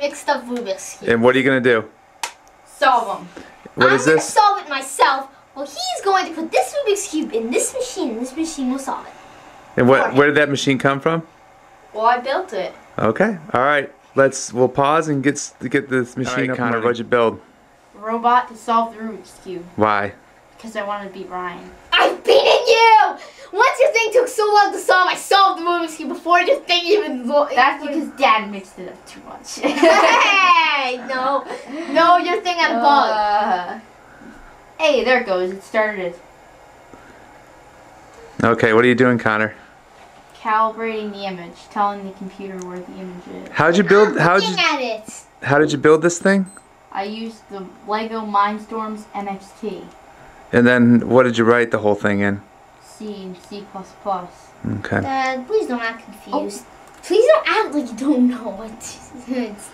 mixed up Rubik's Cube. And what are you going to do? Solve them. What is I'm going to this? solve it myself. Well, he's going to put this Rubik's Cube in this machine, and this machine will solve it. And where did that machine come from? Well, I built it. Okay. All right. We'll pause and get this machine up. Connor, what'd you build? A robot to solve the Rubik's Cube. Why? Because I wanted to beat Ryan. I've beaten you! Once your thing took so long to solve, I solved the Rubik's Cube before your thing even... That's because Dad mixed it up too much. Hey! No. No, your thing had a bug. Hey, there it goes. It started. Okay, what are you doing, Connor? Calibrating the image, telling the computer where the image is. How did you build this thing? I used the Lego Mindstorms NXT. And then what did you write the whole thing in? C and C++. Okay. Dad, please don't act confused. Oh. Please don't act like you don't know what it's...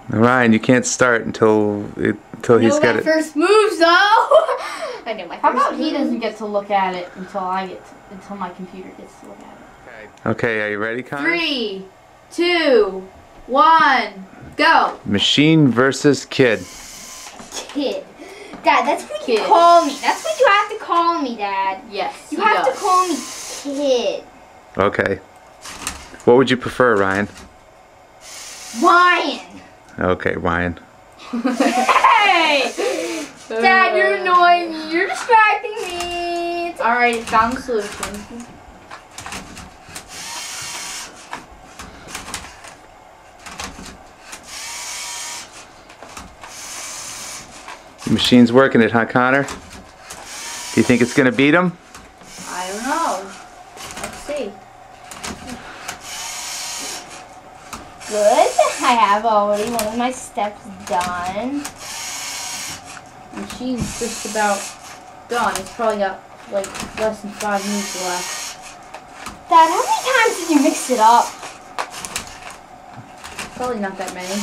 Ryan, you can't start until he's got it. First moves, though. I know my first How about he move. doesn't get to look at it until my computer gets to look at it? Okay, are you ready, Connor? 3, 2, 1, go. Machine versus kid. Kid. Dad, that's what you Kid. call me. That's what you have to call me, Dad. Yes, You have to call me kid. Okay. What would you prefer, Ryan? Ryan. Okay, Ryan. Hey! Dad, you're annoying me. You're distracting me. Alright, found the solution. The machine's working it, huh, Connor? Do you think it's gonna beat him? I don't know. Let's see. Good. I have already one of my steps done. Machine's just about done. It's probably got like less than 5 minutes left. Dad, how many times did you mix it up? Probably not that many.